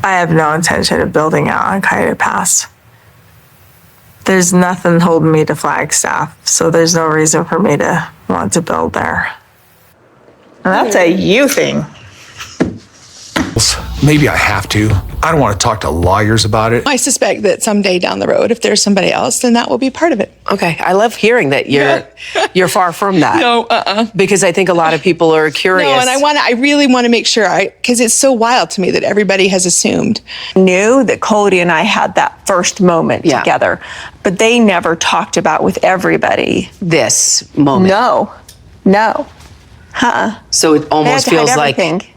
I have no intention of building out on Coyote Pass. There's nothing holding me to Flagstaff, so there's no reason for me to want to build there. And that's a you thing. Maybe I have to. I don't want to talk to lawyers about it. I suspect that someday down the road, if there's somebody else, then that will be part of it. Okay, I love hearing that you're far from that. No, Because I think a lot of people are curious. No, and I really want to make sure, because it's so wild to me that everybody has assumed. Knew that Kody and I had that first moment together, but they never talked about with everybody. This moment. No. So it almost feels like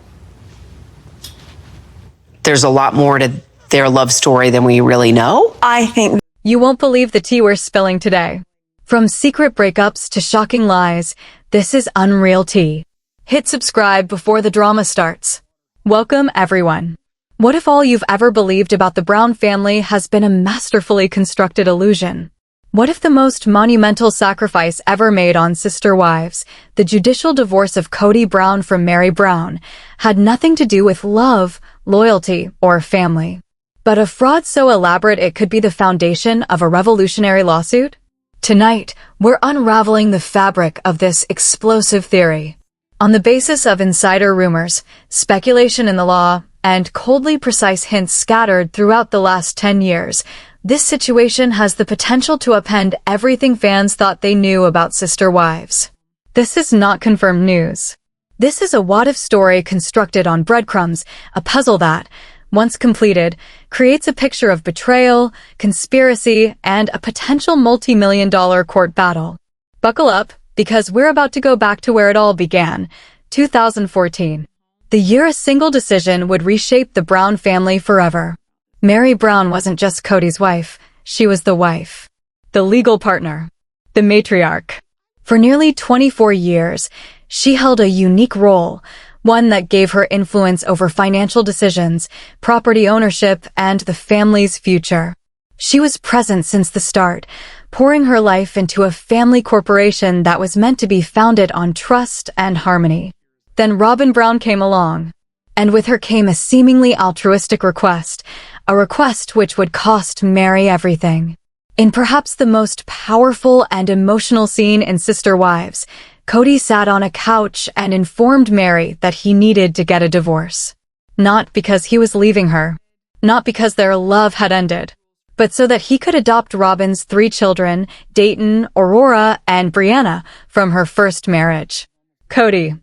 there's a lot more to their love story than we really know. I think you won't believe the tea we're spilling today. From secret breakups to shocking lies, this is unreal tea. Hit subscribe before the drama starts. Welcome, everyone. What if all you've ever believed about the Brown family has been a masterfully constructed illusion? What if the most monumental sacrifice ever made on sister wives, the judicial divorce of Kody Brown from Meri Brown, had nothing to do with love, loyalty, or family, but a fraud so elaborate it could be the foundation of a revolutionary lawsuit? Tonight, we're unraveling the fabric of this explosive theory. On the basis of insider rumors, speculation in the law, and coldly precise hints scattered throughout the last 10 years, this situation has the potential to upend everything fans thought they knew about sister wives. This is not confirmed news. This is a what-if story constructed on breadcrumbs, a puzzle that, once completed, creates a picture of betrayal, conspiracy, and a potential multi-million-dollar court battle. Buckle up, because we're about to go back to where it all began, 2014. The year a single decision would reshape the Brown family forever. Meri Brown wasn't just Kody's wife, she was the wife, the legal partner, the matriarch. For nearly 24 years, she held a unique role, one that gave her influence over financial decisions, property ownership, and the family's future. She was present since the start, pouring her life into a family corporation that was meant to be founded on trust and harmony. Then Robyn Brown came along, and with her came a seemingly altruistic request, a request which would cost Meri everything. In perhaps the most powerful and emotional scene in Sister Wives, Kody sat on a couch and informed Meri that he needed to get a divorce. Not because he was leaving her, not because their love had ended, but so that he could adopt Robyn's 3 children, Dayton, Aurora, and Brianna, from her first marriage. Kody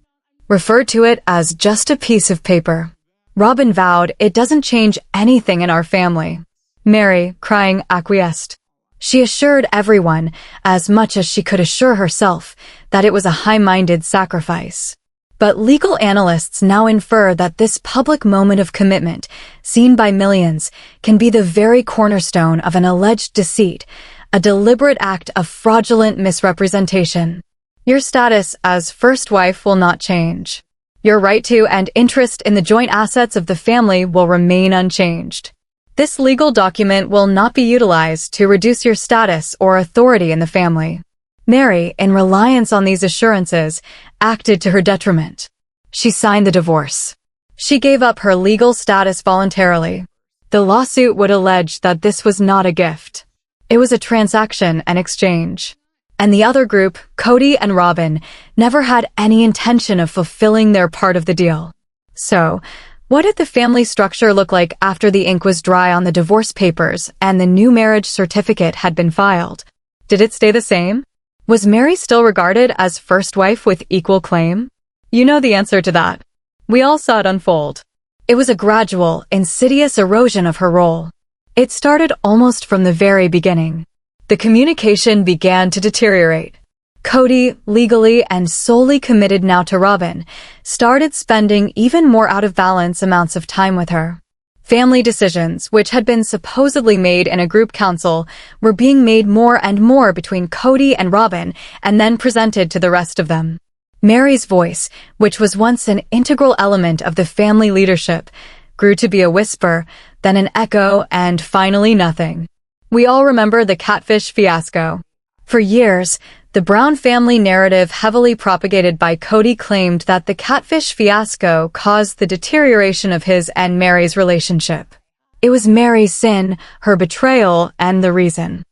referred to it as just a piece of paper. Robyn vowed it doesn't change anything in our family. Meri, crying, acquiesced. She assured everyone, as much as she could assure herself, that it was a high-minded sacrifice. But legal analysts now infer that this public moment of commitment, seen by millions, can be the very cornerstone of an alleged deceit, a deliberate act of fraudulent misrepresentation. Your status as first wife will not change. Your right to and interest in the joint assets of the family will remain unchanged. This legal document will not be utilized to reduce your status or authority in the family. Meri, in reliance on these assurances, acted to her detriment. She signed the divorce. She gave up her legal status voluntarily. The lawsuit would allege that this was not a gift. It was a transaction and exchange. And the other group, Kody and Robyn, never had any intention of fulfilling their part of the deal. So, what did the family structure look like after the ink was dry on the divorce papers and the new marriage certificate had been filed? Did it stay the same? Was Meri still regarded as first wife with equal claim? You know the answer to that. We all saw it unfold. It was a gradual, insidious erosion of her role. It started almost from the very beginning. The communication began to deteriorate. Kody, legally and solely committed now to Robyn, started spending even more out-of-balance amounts of time with her. Family decisions, which had been supposedly made in a group council, were being made more and more between Kody and Robyn and then presented to the rest of them. Meri's voice, which was once an integral element of the family leadership, grew to be a whisper, then an echo, and finally nothing. We all remember the catfish fiasco. For years, the Brown family narrative heavily propagated by Kody claimed that the catfish fiasco caused the deterioration of his and Mary's relationship. It was Mary's sin, her betrayal, and the reason.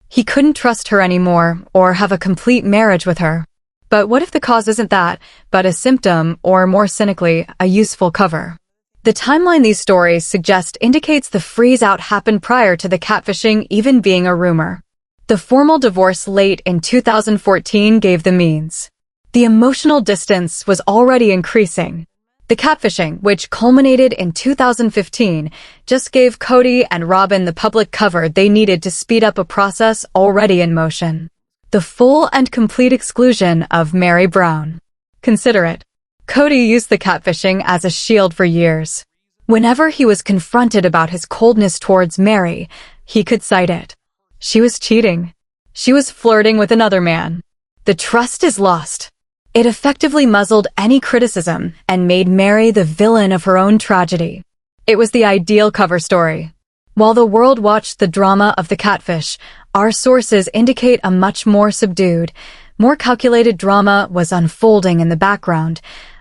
He couldn't trust her anymore or have a complete marriage with her. But what if the cause isn't that, but a symptom, or more cynically, a useful cover? The timeline these stories suggest indicates the freeze-out happened prior to the catfishing even being a rumor. The formal divorce late in 2014 gave the means. The emotional distance was already increasing. The catfishing, which culminated in 2015, just gave Kody and Robyn the public cover they needed to speed up a process already in motion. The full and complete exclusion of Meri Brown. Consider it. Kody used the catfishing as a shield for years. Whenever he was confronted about his coldness towards Meri, he could cite it. She was cheating. She was flirting with another man. The trust is lost. It effectively muzzled any criticism and made Meri the villain of her own tragedy. It was the ideal cover story. While the world watched the drama of the catfish, our sources indicate a much more subdued, more calculated drama was unfolding in the background,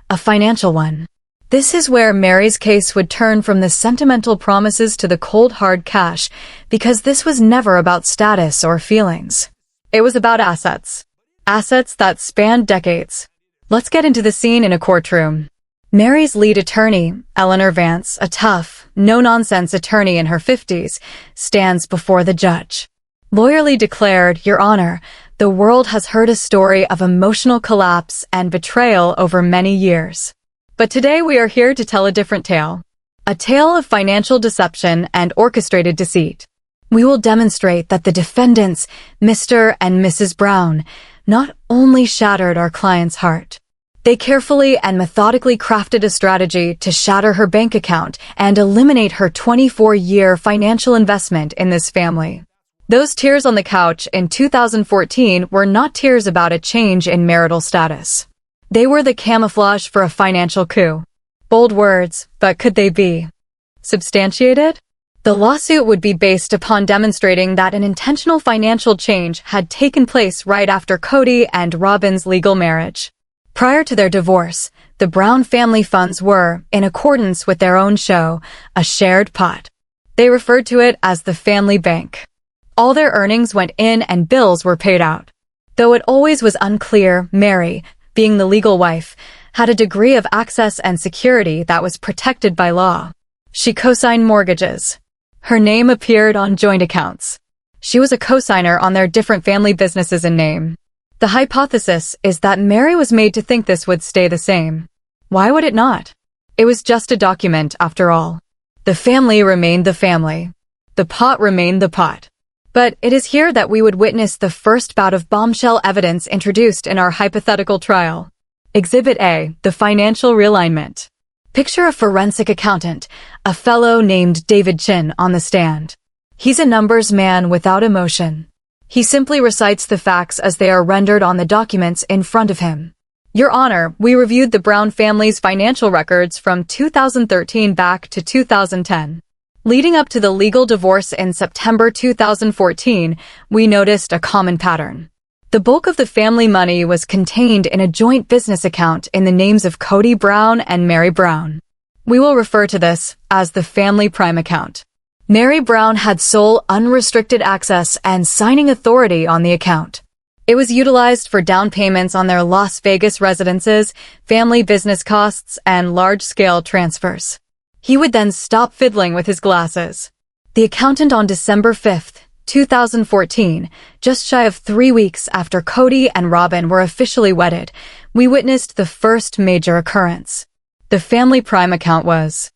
a financial one. This is where Mary's case would turn from the sentimental promises to the cold hard cash, because this was never about status or feelings. It was about assets. Assets that spanned decades. Let's get into the scene in a courtroom. Mary's lead attorney, Eleanor Vance, a tough, no-nonsense attorney in her 50s, stands before the judge. Loyally declared, "Your Honor, the world has heard a story of emotional collapse and betrayal over many years. But today we are here to tell a different tale. A tale of financial deception and orchestrated deceit. We will demonstrate that the defendants, Mr. and Mrs. Brown, not only shattered our client's heart. They carefully and methodically crafted a strategy to shatter her bank account and eliminate her 24-year financial investment in this family. Those tears on the couch in 2014 were not tears about a change in marital status. They were the camouflage for a financial coup. Bold words, but could they be substantiated? The lawsuit would be based upon demonstrating that an intentional financial change had taken place right after Kody and Robyn's legal marriage. Prior to their divorce, the Brown family funds were, in accordance with their own show, a shared pot. They referred to it as the family bank. All their earnings went in and bills were paid out. Though it always was unclear, Meri, being the legal wife, had a degree of access and security that was protected by law. She co-signed mortgages. Her name appeared on joint accounts. She was a co-signer on their different family businesses in name. The hypothesis is that Meri was made to think this would stay the same. Why would it not? It was just a document, after all. The family remained the family. The pot remained the pot. But it is here that we would witness the first bout of bombshell evidence introduced in our hypothetical trial. Exhibit A, the financial realignment. Picture a forensic accountant, a fellow named David Chin, on the stand. He's a numbers man without emotion. He simply recites the facts as they are rendered on the documents in front of him. Your Honor, we reviewed the Brown family's financial records from 2013 back to 2010. Leading up to the legal divorce in September 2014, we noticed a common pattern. The bulk of the family money was contained in a joint business account in the names of Kody Brown and Meri Brown. We will refer to this as the family prime account. Meri Brown had sole unrestricted access and signing authority on the account. It was utilized for down payments on their Las Vegas residences, family business costs, and large-scale transfers. He would then stop fiddling with his glasses. The accountant on December 5th, 2014, just shy of 3 weeks after Kody and Robyn were officially wedded, we witnessed the first major occurrence. The family prime account was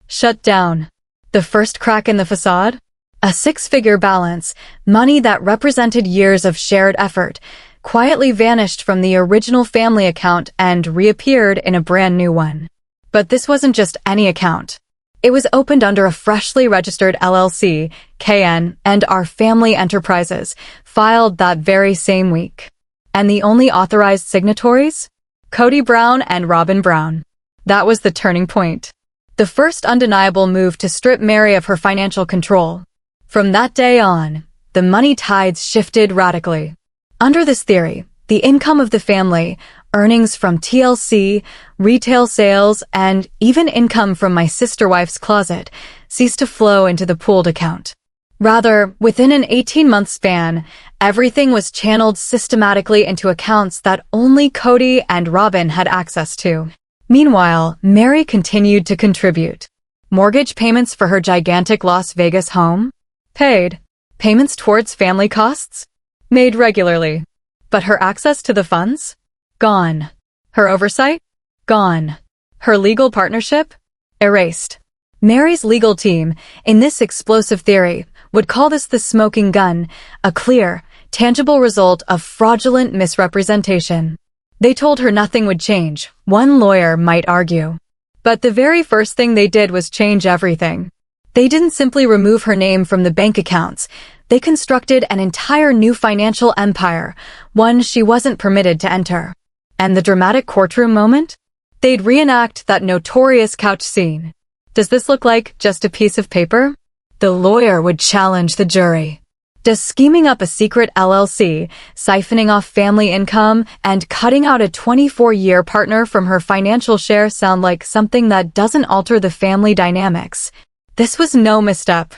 shut down. The first crack in the facade? A six-figure balance, money that represented years of shared effort, quietly vanished from the original family account and reappeared in a brand new one. But this wasn't just any account. It was opened under a freshly registered LLC, KN, and our family enterprises, filed that very same week. And the only authorized signatories? Kody Brown and Robyn Brown. That was the turning point. The first undeniable move to strip Meri of her financial control. From that day on, the money tides shifted radically. Under this theory, the income of the family, earnings from TLC, retail sales, and even income from my sister-wife's closet ceased to flow into the pooled account. Rather, within an 18-month span, everything was channeled systematically into accounts that only Kody and Robyn had access to. Meanwhile, Meri continued to contribute. Mortgage payments for her gigantic Las Vegas home? Paid. Payments towards family costs? Made regularly. But her access to the funds? Gone. Her oversight? Gone. Her legal partnership? Erased. Meri's legal team, in this explosive theory, would call this the smoking gun, a clear, tangible result of fraudulent misrepresentation. They told her nothing would change, one lawyer might argue. But the very first thing they did was change everything. They didn't simply remove her name from the bank accounts. They constructed an entire new financial empire, one she wasn't permitted to enter. And the dramatic courtroom moment? They'd reenact that notorious couch scene. Does this look like just a piece of paper? The lawyer would challenge the jury. Does scheming up a secret LLC, siphoning off family income, and cutting out a 24-year partner from her financial share sound like something that doesn't alter the family dynamics? This was no misstep.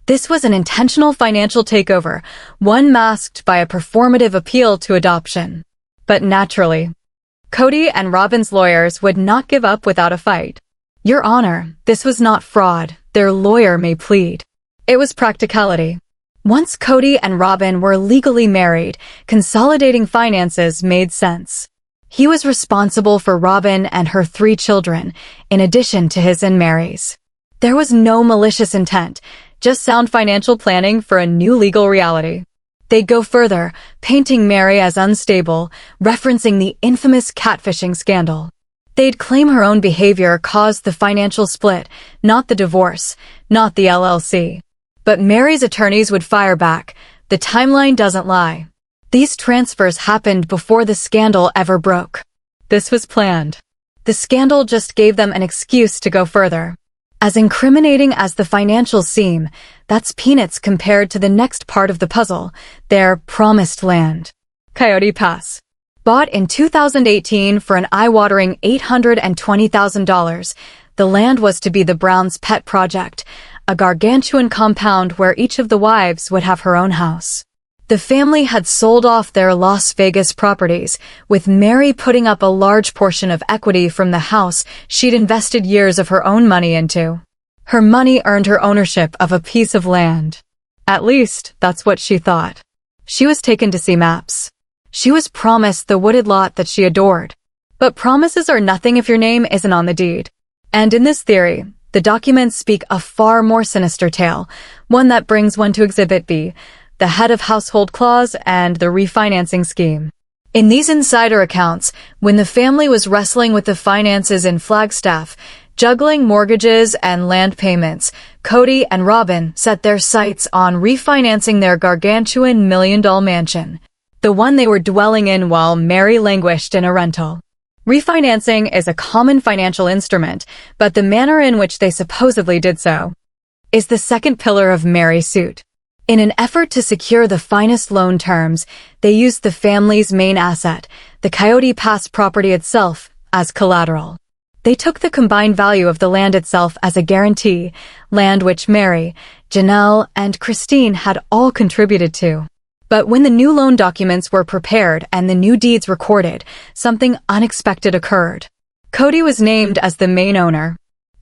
This was an intentional financial takeover, one masked by a performative appeal to adoption. But naturally, Kody and Robyn's lawyers would not give up without a fight. Your Honor, this was not fraud, their lawyer may plead. It was practicality. Once Kody and Robyn were legally married, consolidating finances made sense. He was responsible for Robyn and her 3 children, in addition to his and Meri's. There was no malicious intent, just sound financial planning for a new legal reality. They'd go further, painting Meri as unstable, referencing the infamous catfishing scandal. They'd claim her own behavior caused the financial split, not the divorce, not the LLC. But Meri's attorneys would fire back. The timeline doesn't lie. These transfers happened before the scandal ever broke. This was planned. The scandal just gave them an excuse to go further. As incriminating as the financials seem, that's peanuts compared to the next part of the puzzle, their promised land. Coyote Pass. Bought in 2018 for an eye-watering $820,000, the land was to be the Browns' pet project, a gargantuan compound where each of the wives would have her own house. The family had sold off their Las Vegas properties, with Meri putting up a large portion of equity from the house she'd invested years of her own money into. Her money earned her ownership of a piece of land. At least, that's what she thought. She was taken to see maps. She was promised the wooded lot that she adored. But promises are nothing if your name isn't on the deed. And in this theory, the documents speak a far more sinister tale, one that brings one to Exhibit B, the head of household clause and the refinancing scheme. In these insider accounts, when the family was wrestling with the finances in Flagstaff, juggling mortgages and land payments, Kody and Robyn set their sights on refinancing their gargantuan million-dollar mansion, the one they were dwelling in while Meri languished in a rental. Refinancing is a common financial instrument, but the manner in which they supposedly did so is the second pillar of Meri's suit. In an effort to secure the finest loan terms, they used the family's main asset, the Coyote Pass property itself, as collateral. They took the combined value of the land itself as a guarantee, land which Meri, Janelle, and Christine had all contributed to. But when the new loan documents were prepared and the new deeds recorded, something unexpected occurred. Kody was named as the main owner.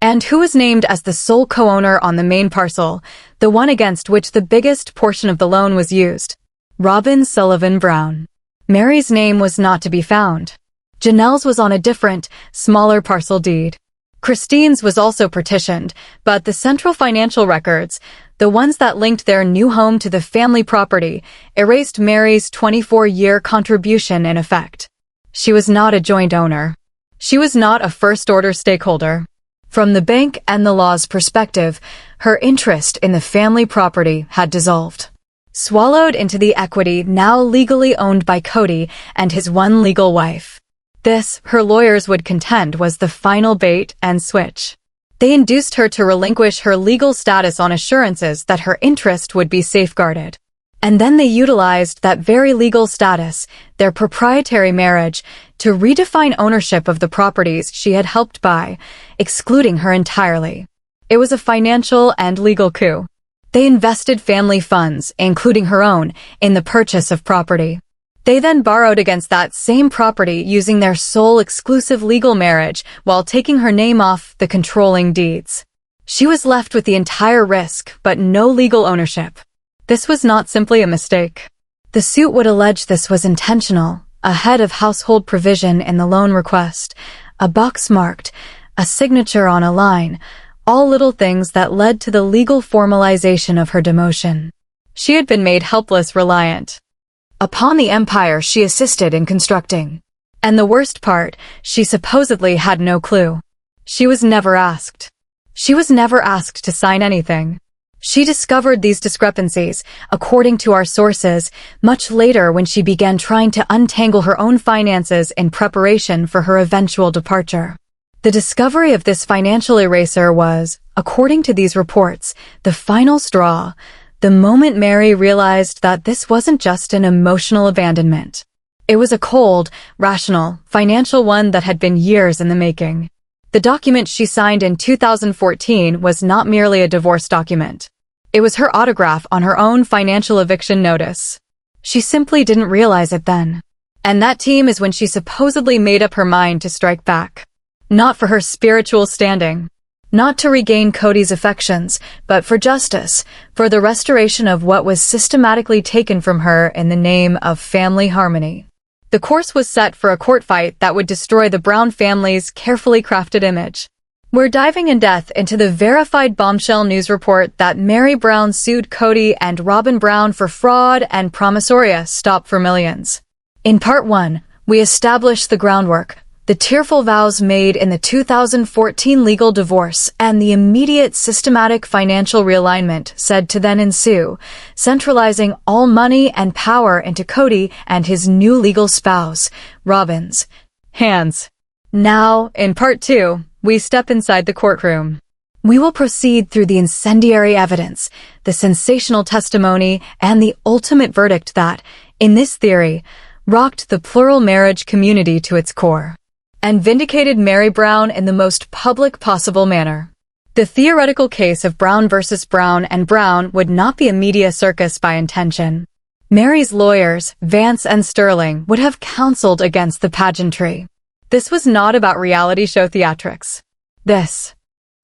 And who was named as the sole co-owner on the main parcel, the one against which the biggest portion of the loan was used? Robyn Sullivan Brown. Meri's name was not to be found. Janelle's was on a different, smaller parcel deed. Christine's was also partitioned, but the central financial records, the ones that linked their new home to the family property, erased Meri's 24-year contribution in effect. She was not a joint owner. She was not a first-order stakeholder. From the bank and the law's perspective, her interest in the family property had dissolved, swallowed into the equity now legally owned by Kody and his one legal wife. This, her lawyers would contend, was the final bait and switch. They induced her to relinquish her legal status on assurances that her interest would be safeguarded. And then they utilized that very legal status, their proprietary marriage, to redefine ownership of the properties she had helped buy, excluding her entirely. It was a financial and legal coup. They invested family funds, including her own, in the purchase of property. They then borrowed against that same property using their sole exclusive legal marriage while taking her name off the controlling deeds. She was left with the entire risk, but no legal ownership. This was not simply a mistake. The suit would allege this was intentional, a head of household provision in the loan request, a box marked, a signature on a line, all little things that led to the legal formalization of her demotion. She had been made helpless reliant upon the empire she assisted in constructing. And the worst part, she supposedly had no clue. She was never asked. She was never asked to sign anything. She discovered these discrepancies, according to our sources, much later when she began trying to untangle her own finances in preparation for her eventual departure. The discovery of this financial eraser was, according to these reports, the final straw, the moment Meri realized that this wasn't just an emotional abandonment. It was a cold, rational, financial one that had been years in the making. The document she signed in 2014 was not merely a divorce document. It was her autograph on her own financial eviction notice. She simply didn't realize it then. And that team is when she supposedly made up her mind to strike back. Not for her spiritual standing. Not to regain Kody's affections, but for justice, for the restoration of what was systematically taken from her in the name of family harmony. The course was set for a court fight that would destroy the Brown family's carefully crafted image. We're diving in depth into the verified bombshell news report that Meri Brown sued Kody and Robyn Brown for fraud and promissory stop for millions. In part 1, we establish the groundwork, the tearful vows made in the 2014 legal divorce, and the immediate systematic financial realignment said to then ensue, centralizing all money and power into Kody and his new legal spouse, Robyn's, hands. Now, in part 2, we step inside the courtroom. We will proceed through the incendiary evidence, the sensational testimony, and the ultimate verdict that, in this theory, rocked the plural marriage community to its core and vindicated Meri Brown in the most public possible manner. The theoretical case of Brown versus Brown and Brown would not be a media circus by intention. Meri's lawyers, Vance and Sterling, would have counseled against the pageantry. This was not about reality show theatrics. This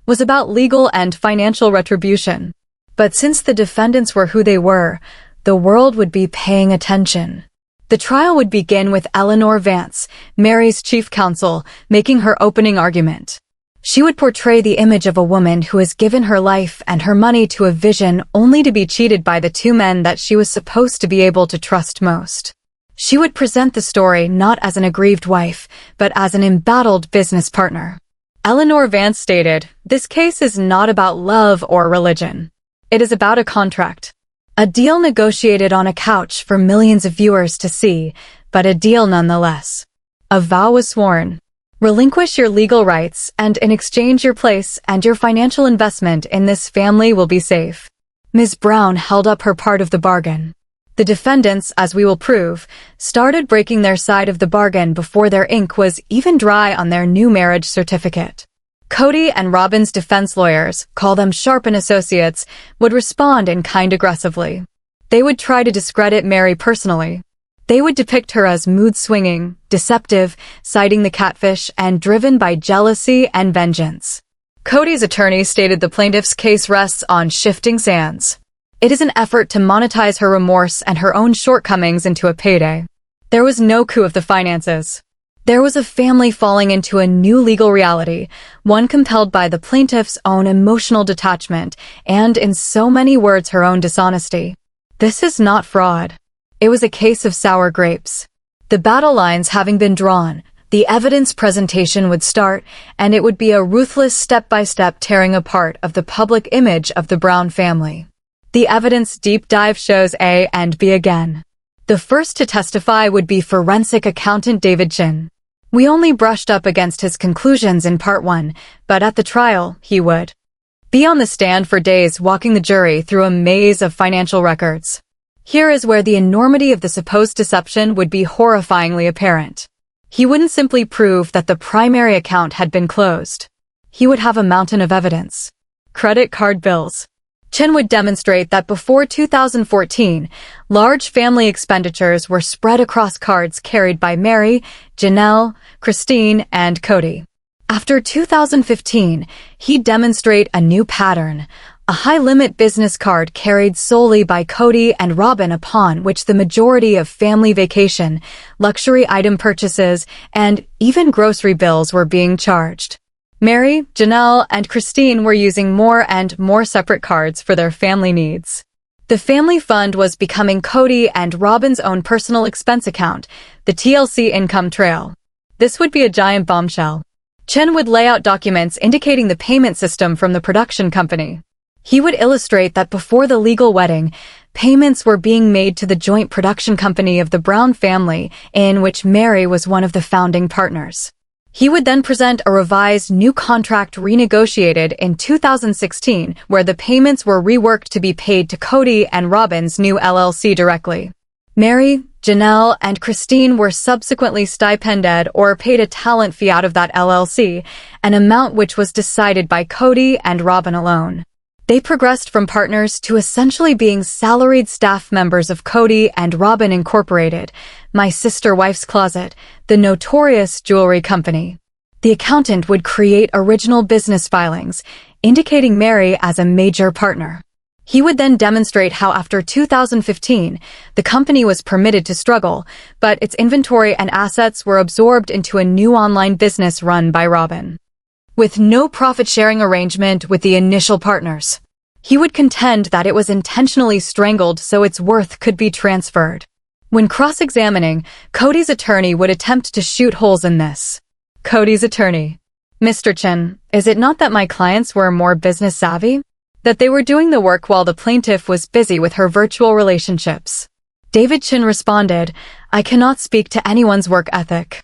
was about legal and financial retribution. But since the defendants were who they were, the world would be paying attention. The trial would begin with Eleanor Vance, Meri's chief counsel, making her opening argument. She would portray the image of a woman who has given her life and her money to a vision only to be cheated by the two men that she was supposed to be able to trust most. She would present the story not as an aggrieved wife, but as an embattled business partner. Eleanor Vance stated, "This case is not about love or religion. It is about a contract. A deal negotiated on a couch for millions of viewers to see, but a deal nonetheless. A vow was sworn. Relinquish your legal rights, and in exchange your place and your financial investment in this family will be safe." Ms. Brown held up her part of the bargain. The defendants, as we will prove, started breaking their side of the bargain before their ink was even dry on their new marriage certificate. Kody and Robyn's defense lawyers, call them Sharp and Associates, would respond in kind aggressively. They would try to discredit Meri personally. They would depict her as mood-swinging, deceptive, citing the catfish, and driven by jealousy and vengeance. Kody's attorney stated the plaintiff's case rests on shifting sands. It is an effort to monetize her remorse and her own shortcomings into a payday. There was no coup of the finances. There was a family falling into a new legal reality, one compelled by the plaintiff's own emotional detachment and, in so many words, her own dishonesty. This is not fraud. It was a case of sour grapes. The battle lines having been drawn, the evidence presentation would start, and it would be a ruthless step-by-step tearing apart of the public image of the Brown family. The evidence deep dive shows A and B again. The first to testify would be forensic accountant David Chin. We only brushed up against his conclusions in part 1, but at the trial, he would be on the stand for days walking the jury through a maze of financial records. Here is where the enormity of the supposed deception would be horrifyingly apparent. He wouldn't simply prove that the primary account had been closed. He would have a mountain of evidence. Credit card bills. Chen would demonstrate that before 2014, large family expenditures were spread across cards carried by Meri, Janelle, Christine, and Kody. After 2015, he'd demonstrate a new pattern, a high-limit business card carried solely by Kody and Robyn upon which the majority of family vacation, luxury item purchases, and even grocery bills were being charged. Meri, Janelle, and Christine were using more and more separate cards for their family needs. The family fund was becoming Kody and Robyn's own personal expense account, the TLC income trail. This would be a giant bombshell. Chen would lay out documents indicating the payment system from the production company. He would illustrate that before the legal wedding, payments were being made to the joint production company of the Brown family, in which Meri was one of the founding partners. He would then present a revised new contract renegotiated in 2016, where the payments were reworked to be paid to Kody and Robyn's new LLC directly. Meri, Janelle, and Christine were subsequently stipended or paid a talent fee out of that LLC, an amount which was decided by Kody and Robyn alone. They progressed from partners to essentially being salaried staff members of Kody and Robyn Incorporated, My Sister Wife's Closet, the notorious jewelry company. The accountant would create original business filings, indicating Meri as a major partner. He would then demonstrate how after 2015, the company was permitted to struggle, but its inventory and assets were absorbed into a new online business run by Robyn, with no profit-sharing arrangement with the initial partners. He would contend that it was intentionally strangled so its worth could be transferred. When cross-examining, Kody's attorney would attempt to shoot holes in this. Kody's attorney: Mr. Chen, is it not that my clients were more business-savvy? That they were doing the work while the plaintiff was busy with her virtual relationships? David Chen responded, I cannot speak to anyone's work ethic.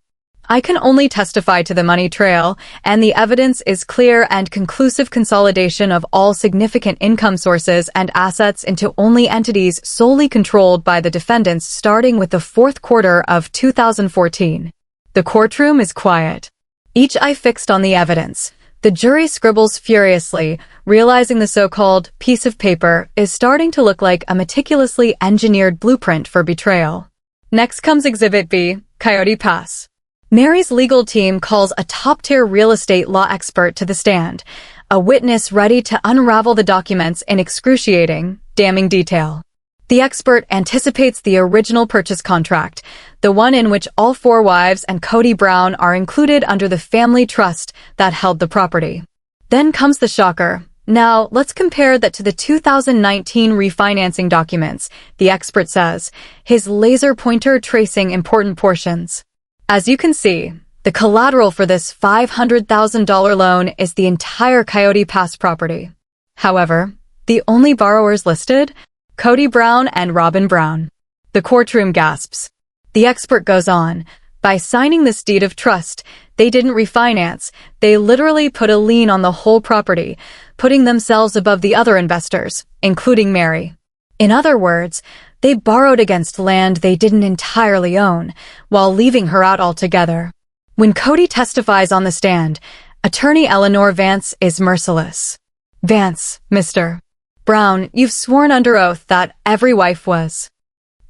I can only testify to the money trail, and the evidence is clear and conclusive consolidation of all significant income sources and assets into only entities solely controlled by the defendants starting with the fourth quarter of 2014. The courtroom is quiet. Each eye fixed on the evidence. The jury scribbles furiously, realizing the so-called piece of paper is starting to look like a meticulously engineered blueprint for betrayal. Next comes Exhibit B, Coyote Pass. Meri's legal team calls a top-tier real estate law expert to the stand, a witness ready to unravel the documents in excruciating, damning detail. The expert anticipates the original purchase contract, the one in which all four wives and Kody Brown are included under the family trust that held the property. Then comes the shocker. Now, let's compare that to the 2019 refinancing documents, the expert says, his laser pointer tracing important portions. As you can see, the collateral for this $500,000 loan is the entire Coyote Pass property. However, the only borrowers listed? Kody Brown and Robyn Brown. The courtroom gasps. The expert goes on, by signing this deed of trust, they didn't refinance, they literally put a lien on the whole property, putting themselves above the other investors, including Meri. In other words, they borrowed against land they didn't entirely own, while leaving her out altogether. When Kody testifies on the stand, attorney Eleanor Vance is merciless. Vance, Mr. Brown, you've sworn under oath that every wife was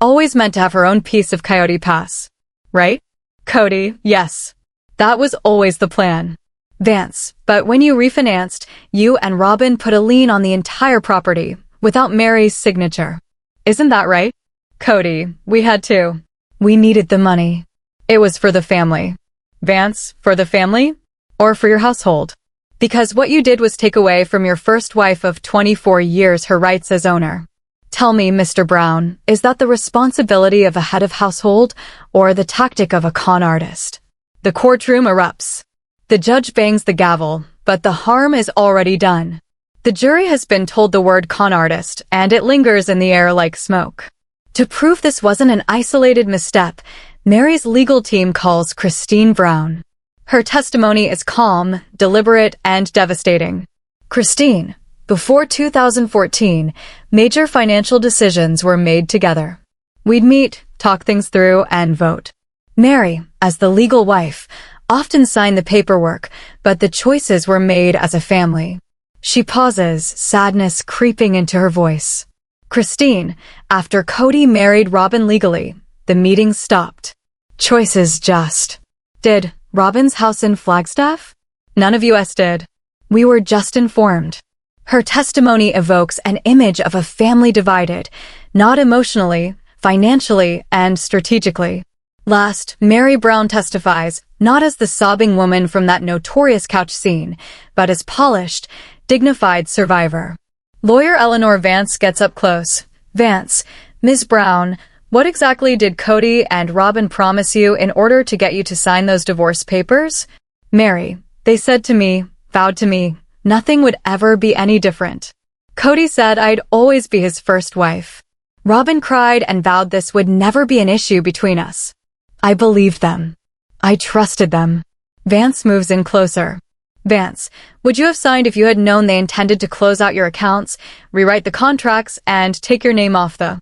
always meant to have her own piece of Coyote Pass, right? Kody, yes. That was always the plan. Vance, but when you refinanced, you and Robyn put a lien on the entire property, without Meri's signature. Isn't that right? Kody, we had to. We needed the money. It was for the family. Vance, for the family? Or for your household? Because what you did was take away from your first wife of 24 years her rights as owner. Tell me, Mr. Brown, is that the responsibility of a head of household or the tactic of a con artist? The courtroom erupts. The judge bangs the gavel, but the harm is already done. The jury has been told the word con artist, and it lingers in the air like smoke. To prove this wasn't an isolated misstep, Meri's legal team calls Christine Brown. Her testimony is calm, deliberate, and devastating. Christine, Before 2014, major financial decisions were made together. We'd meet, talk things through, and vote. Mary, as the legal wife, often signed the paperwork, but the choices were made as a family. She pauses, sadness creeping into her voice. Christine, after Kody married Robyn legally, the meeting stopped. Choices just. Did Robyn's house in Flagstaff? None of us did. We were just informed. Her testimony evokes an image of a family divided, not emotionally, financially, and strategically. Last, Mary Brown testifies, not as the sobbing woman from that notorious couch scene, but as polished, dignified survivor. Lawyer Eleanor Vance gets up close. Vance, Ms. Brown, what exactly did Kody and Robyn promise you in order to get you to sign those divorce papers? Mary, they said to me, vowed to me, nothing would ever be any different. Kody said I'd always be his first wife. Robyn cried and vowed this would never be an issue between us. I believed them. I trusted them. Vance moves in closer. Vance, would you have signed if you had known they intended to close out your accounts, rewrite the contracts, and take your name off the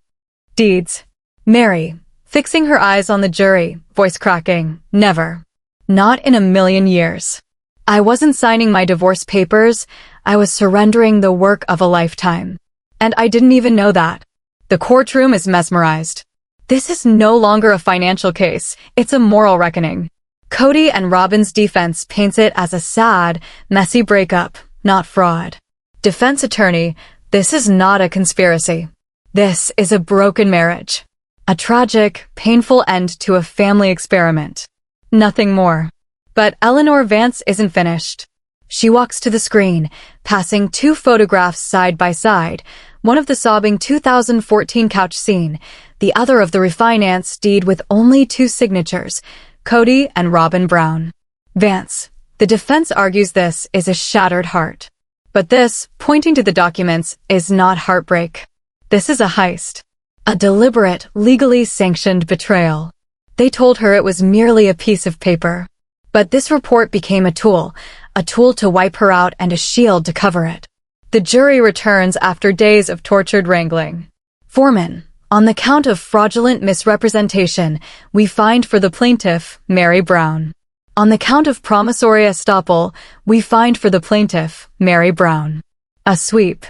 deeds? Mary, fixing her eyes on the jury, voice cracking, never. Not in a million years. I wasn't signing my divorce papers, I was surrendering the work of a lifetime. And I didn't even know that. The courtroom is mesmerized. This is no longer a financial case, it's a moral reckoning. Kody and Robyn's defense paints it as a sad, messy breakup, not fraud. Defense attorney, this is not a conspiracy. This is a broken marriage. A tragic, painful end to a family experiment. Nothing more. But Eleanor Vance isn't finished. She walks to the screen, passing two photographs side by side, one of the sobbing 2014 couch scene, the other of the refinance deed with only two signatures, Kody and Robyn Brown. Vance, the defense argues this is a shattered heart. But this, pointing to the documents, is not heartbreak. This is a heist. A deliberate, legally sanctioned betrayal. They told her it was merely a piece of paper. But this report became a tool to wipe her out and a shield to cover it. The jury returns after days of tortured wrangling. Foreman, on the count of fraudulent misrepresentation, we find for the plaintiff, Mary Brown. On the count of promissory estoppel, we find for the plaintiff, Mary Brown. A sweep.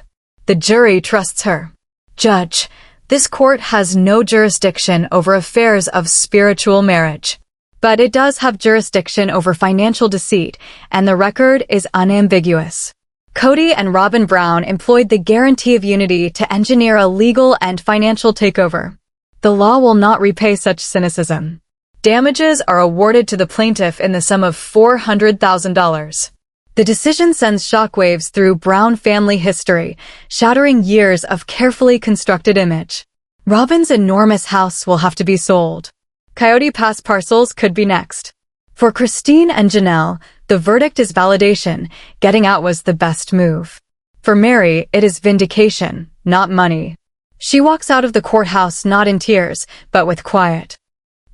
The jury trusts her. Judge, this court has no jurisdiction over affairs of spiritual marriage. But it does have jurisdiction over financial deceit, and the record is unambiguous. Kody and Robyn Brown employed the guarantee of unity to engineer a legal and financial takeover. The law will not repay such cynicism. Damages are awarded to the plaintiff in the sum of $400,000. The decision sends shockwaves through Brown family history, shattering years of carefully constructed image. Robyn's enormous house will have to be sold. Coyote Pass parcels could be next. For Christine and Janelle, the verdict is validation. Getting out was the best move. For Mary, it is vindication, not money. She walks out of the courthouse not in tears, but with quiet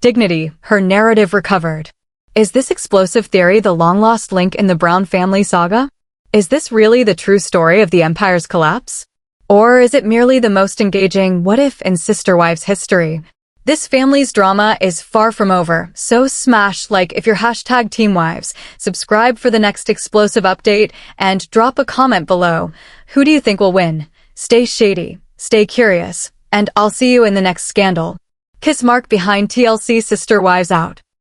dignity, her narrative recovered. Is this explosive theory the long-lost link in the Brown family saga? Is this really the true story of the empire's collapse? Or is it merely the most engaging what-if in sister wives history? This family's drama is far from over, so smash like if you're #TeamWives, subscribe for the next explosive update, and drop a comment below. Who do you think will win? Stay shady, stay curious, and I'll see you in the next scandal. Kiss mark behind TLC Sister Wives out.